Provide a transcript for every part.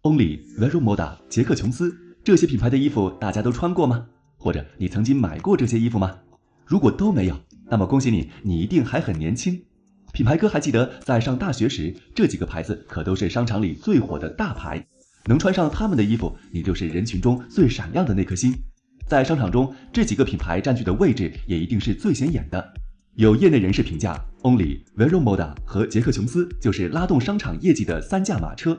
Only、Vero Moda、杰克琼斯这些品牌的衣服大家都穿过吗？或者你曾经买过这些衣服吗？如果都没有，那么恭喜你，你一定还很年轻。品牌哥还记得在上大学时，这几个牌子可都是商场里最火的大牌，能穿上他们的衣服，你就是人群中最闪亮的那颗星。在商场中，这几个品牌占据的位置也一定是最显眼的。有业内人士评价 ，Only、Vero Moda 和杰克琼斯就是拉动商场业绩的3驾马车。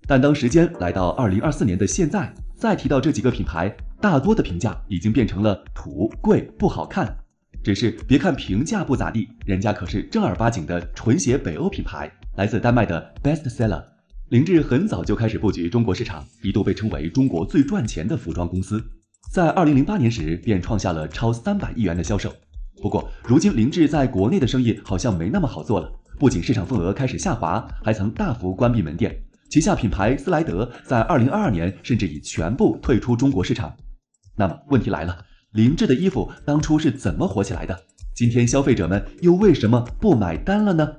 但当时间来到2024年的现在，再提到这几个品牌，大多的评价已经变成了土、贵、不好看。只是别看评价不咋地，人家可是正儿八经的纯血北欧品牌，来自丹麦的 Bestseller。凌志很早就开始布局中国市场，一度被称为中国最赚钱的服装公司。在2008年时便创下了超300亿元的销售。不过，如今凌志在国内的生意好像没那么好做了，不仅市场份额开始下滑，还曾大幅关闭门店。旗下品牌斯莱德在2022年甚至已全部退出中国市场。那么问题来了，凌志的衣服当初是怎么火起来的？今天消费者们又为什么不买单了呢？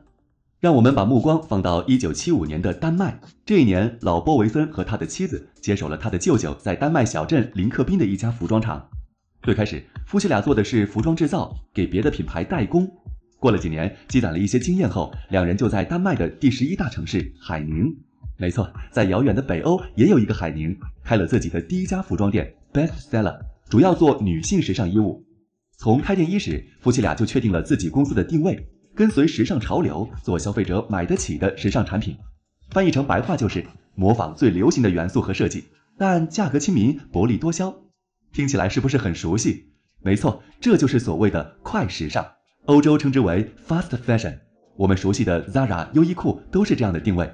让我们把目光放到1975年的丹麦。这一年，老波维森和他的妻子接手了他的舅舅在丹麦小镇林克宾的一家服装厂。最开始，夫妻俩做的是服装制造，给别的品牌代工。过了几年，积攒了一些经验后，两人就在丹麦的第11大城市海宁，没错，在遥远的北欧也有一个海宁，开了自己的第一家服装店 Bestseller， 主要做女性时尚衣物。从开店伊始，夫妻俩就确定了自己公司的定位，跟随时尚潮流，做消费者买得起的时尚产品。翻译成白话就是模仿最流行的元素和设计，但价格亲民，薄利多销。听起来是不是很熟悉？没错，这就是所谓的快时尚，欧洲称之为 fast fashion。我们熟悉的 Zara、优衣库都是这样的定位。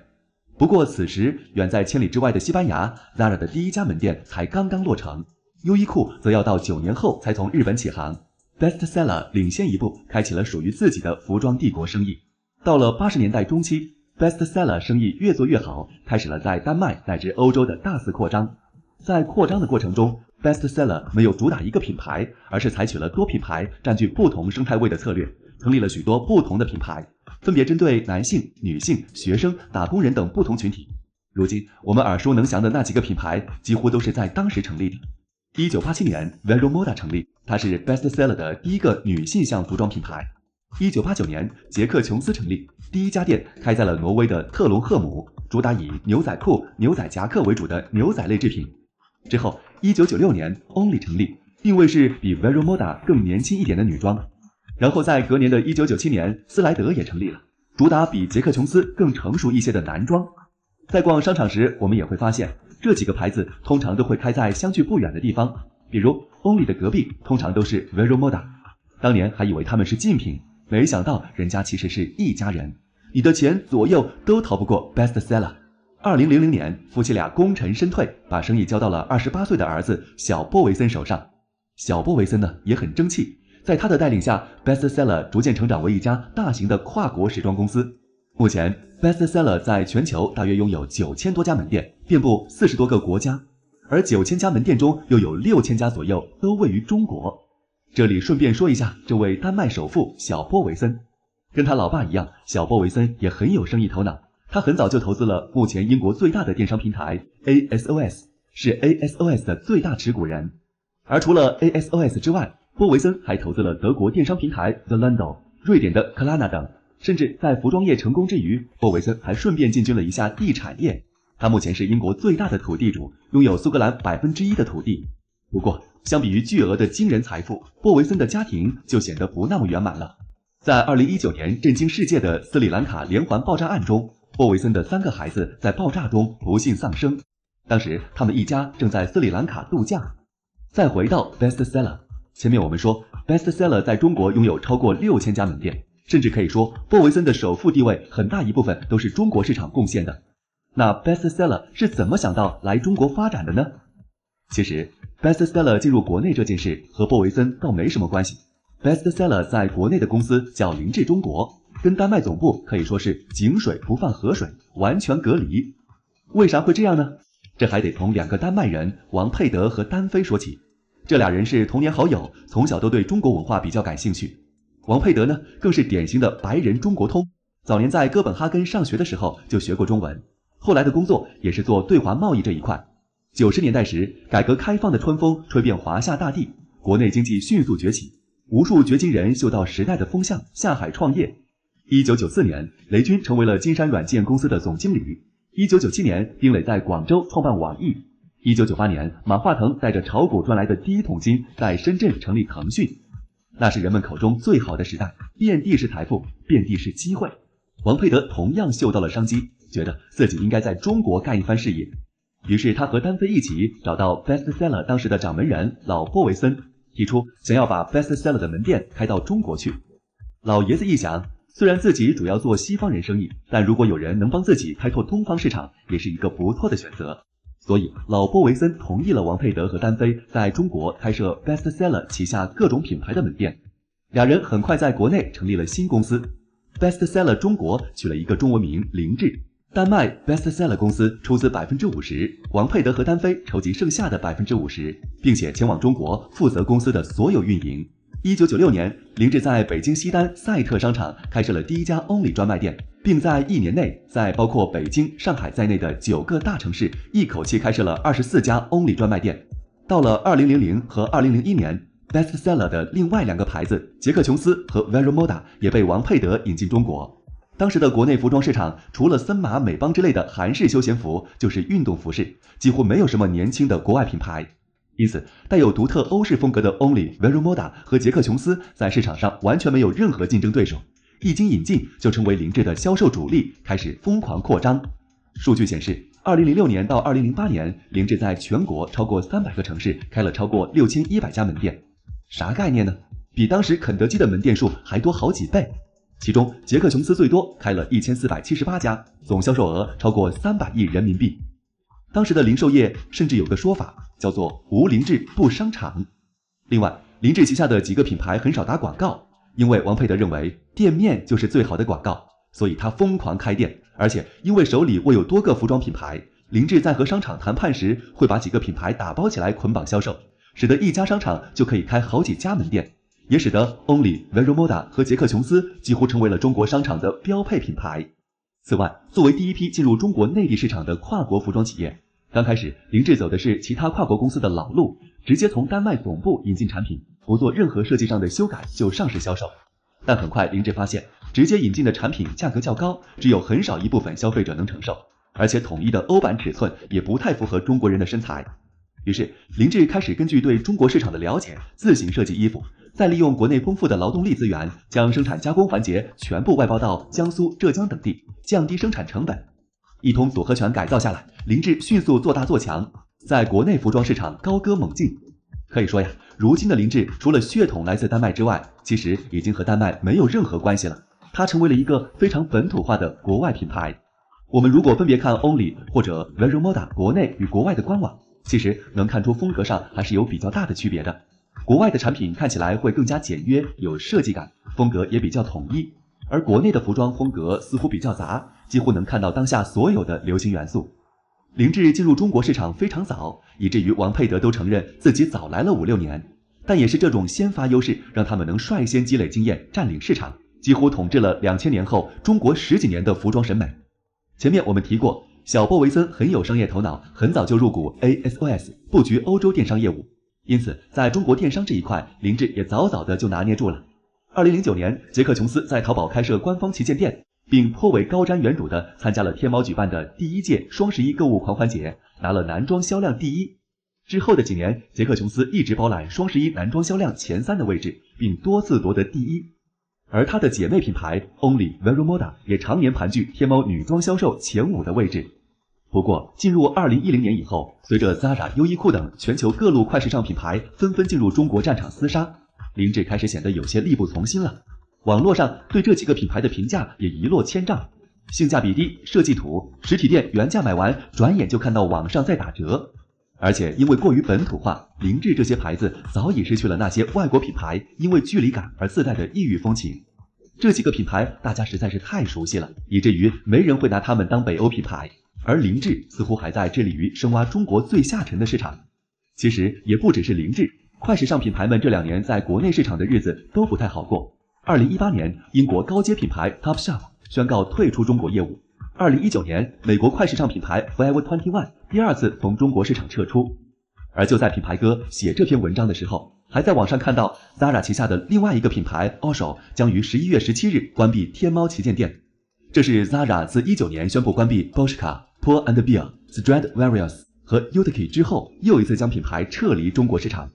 不过此时，远在千里之外的西班牙 ，Zara 的第一家门店才刚刚落成，优衣库则要到9年后才从日本起航。Bestseller 领先一步，开启了属于自己的服装帝国生意。到了80年代中期， Bestseller 生意越做越好，开始了在丹麦乃至欧洲的大肆扩张。在扩张的过程中， Bestseller 没有主打一个品牌，而是采取了多品牌占据不同生态位的策略，成立了许多不同的品牌，分别针对男性、女性、学生、打工人等不同群体。如今我们耳熟能详的那几个品牌几乎都是在当时成立的。1987年 Vero Moda 成立，它是 Bestseller 的第一个女性向服装品牌。1989年杰克琼斯成立，第一家店开在了挪威的特隆赫姆，主打以牛仔裤、牛仔夹克为主的牛仔类制品。之后1996年 Only 成立，定位是比 Vero Moda 更年轻一点的女装。然后在隔年的1997年，斯莱德也成立了，主打比杰克琼斯更成熟一些的男装。在逛商场时，我们也会发现这几个牌子通常都会开在相距不远的地方，比如 Only 的隔壁通常都是 Vero Moda。当年还以为他们是竞品，没想到人家其实是一家人，你的钱左右都逃不过 Bestseller。2000年，夫妻俩功成身退，把生意交到了28岁的儿子小波维森手上。小波维森呢也很争气，在他的带领下 ，Bestseller 逐渐成长为一家大型的跨国时装公司。目前 ，Bestseller 在全球大约拥有9000多家门店，遍布40多个国家，而9000家门店中又有6000家左右都位于中国。这里顺便说一下，这位丹麦首富小波维森，跟他老爸一样，小波维森也很有生意头脑。他很早就投资了目前英国最大的电商平台 ASOS， 是 ASOS 的最大持股人。而除了 ASOS 之外，波维森还投资了德国电商平台 Zalando、瑞典的 Klarna 等，甚至在服装业成功之余，波维森还顺便进军了一下地产业。他目前是英国最大的土地主，拥有苏格兰1%的土地。不过，相比于巨额的惊人财富，波维森的家庭就显得不那么圆满了。在2019年震惊世界的斯里兰卡连环爆炸案中，波维森的3个孩子在爆炸中不幸丧生。当时他们一家正在斯里兰卡度假。再回到 Bestseller， 前面我们说 Bestseller 在中国拥有超过6000家门店，甚至可以说波维森的首富地位很大一部分都是中国市场贡献的。那 Bestseller 是怎么想到来中国发展的呢？其实 Bestseller 进入国内这件事和波维森倒没什么关系。Bestseller 在国内的公司叫凌志中国，跟丹麦总部可以说是井水不犯河水，完全隔离。为啥会这样呢？这还得从2个丹麦人王佩德和丹飞说起。这俩人是童年好友，从小都对中国文化比较感兴趣。王佩德呢，更是典型的白人中国通，早年在哥本哈根上学的时候就学过中文。后来的工作也是做对华贸易这一块。90年代时，改革开放的春风吹遍华夏大地，国内经济迅速崛起，无数掘金人嗅到时代的风向，下海创业。1994年，雷军成为了金山软件公司的总经理。1997年，丁磊在广州创办网易。1998年，马化腾带着炒股赚来的第一桶金，在深圳成立腾讯。那是人们口中最好的时代，遍地是财富，遍地是机会。王佩德同样嗅到了商机，觉得自己应该在中国干一番事业。于是他和丹飞一起找到 Bestseller 当时的掌门人老波维森，提出想要把 Bestseller 的门店开到中国去。老爷子一想，虽然自己主要做西方人生意，但如果有人能帮自己开拓东方市场，也是一个不错的选择。所以老波维森同意了王佩德和丹飞在中国开设 Bestseller 旗下各种品牌的门店。俩人很快在国内成立了新公司 Bestseller 中国，取了一个中文名凌志。丹麦 Bestseller 公司出资50%，王佩德和丹飞筹集剩下的50%，并且前往中国负责公司的所有运营。1996年，凌志在北京西单赛特商场开设了第一家 Only 专卖店，并在1年内在包括北京、上海在内的9个大城市一口气开设了24家 Only 专卖店。到了2000和2001年，Bestseller 的另外2个牌子杰克琼斯和 Vero Moda 也被王佩德引进中国。当时的国内服装市场，除了森马、美邦之类的韩式休闲服，就是运动服饰，几乎没有什么年轻的国外品牌。因此，带有独特欧式风格的 Only、Vero Moda 和杰克琼斯在市场上完全没有任何竞争对手，一经引进就成为凌志的销售主力，开始疯狂扩张。数据显示，2006年到2008年，凌志在全国超过300个城市开了超过6100家门店。啥概念呢？比当时肯德基的门店数还多好几倍。其中杰克琼斯最多开了1478家，总销售额超过300亿人民币。当时的零售业甚至有个说法叫做无凌志不商场。另外，凌志旗下的几个品牌很少打广告，因为王佩德认为店面就是最好的广告，所以他疯狂开店。而且因为手里握有多个服装品牌，凌志在和商场谈判时会把几个品牌打包起来捆绑销售，使得一家商场就可以开好几家门店，也使得 Only、Vero Moda 和杰克琼斯几乎成为了中国商场的标配品牌。此外，作为第一批进入中国内地市场的跨国服装企业，刚开始凌志走的是其他跨国公司的老路，直接从丹麦总部引进产品，不做任何设计上的修改就上市销售。但很快凌志发现，直接引进的产品价格较高，只有很少一部分消费者能承受，而且统一的欧版尺寸也不太符合中国人的身材。于是凌志开始根据对中国市场的了解，自行设计衣服，再利用国内丰富的劳动力资源，将生产加工环节全部外包到江苏、浙江等地，降低生产成本。一通组合拳改造下来，凌志迅速做大做强，在国内服装市场高歌猛进。可以说呀，如今的凌志除了血统来自丹麦之外，其实已经和丹麦没有任何关系了，它成为了一个非常本土化的国外品牌。我们如果分别看 Only 或者 Vero Moda 国内与国外的官网，其实能看出风格上还是有比较大的区别的。国外的产品看起来会更加简约，有设计感，风格也比较统一，而国内的服装风格似乎比较杂，几乎能看到当下所有的流行元素。凌志进入中国市场非常早，以至于王佩德都承认自己早来了5-6年，但也是这种先发优势让他们能率先积累经验，占领市场，几乎统治了2000年后中国10几年的服装审美。前面我们提过，小波维森很有商业头脑，很早就入股 ASOS， 布局欧洲电商业务，因此在中国电商这一块，凌志也早早的就拿捏住了。2009年，杰克琼斯在淘宝开设官方旗舰店，并颇为高瞻远瞩地参加了天猫举办的第1届双11购物狂欢节，拿了男装销量第1。之后的几年，杰克琼斯一直包揽双11男装销量前3的位置，并多次夺得第1。而他的姐妹品牌 Only、Vero Moda 也常年盘踞天猫女装销售前5的位置。不过，进入2010年以后，随着 Zara、优衣库等全球各路快时尚品牌纷纷进入中国战场厮杀，凌志开始显得有些力不从心了。网络上对这几个品牌的评价也一落千丈，性价比低，设计土，实体店原价买完，转眼就看到网上在打折。而且因为过于本土化，凌志这些牌子早已失去了那些外国品牌因为距离感而自带的异域风情。这几个品牌大家实在是太熟悉了，以至于没人会拿他们当北欧品牌，而凌志似乎还在致力于深挖中国最下沉的市场。其实也不只是凌志，快时尚品牌们这2年在国内市场的日子都不太好过。2018年，英国高阶品牌 Topshop 宣告退出中国业务。2019年，美国快时尚品牌 Forever 21第2次从中国市场撤出。而就在品牌哥写这篇文章的时候，还在网上看到 Zara 旗下的另外一个品牌 Osho 将于11月17日关闭天猫旗舰店。这是 Zara 自19年宣布关闭 Bershka、Pull&Bear、Stradivarius 和 Utica 之后，又一次将品牌撤离中国市场。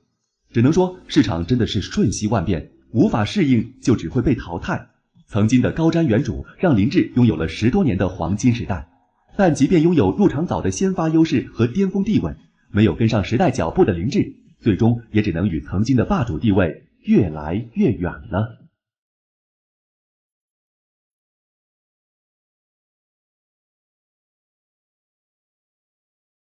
只能说市场真的是瞬息万变，无法适应就只会被淘汰。曾经的高瞻远瞩让林志拥有了10多年的黄金时代，但即便拥有入场早的先发优势和巅峰地位，没有跟上时代脚步的林志，最终也只能与曾经的霸主地位越来越远了。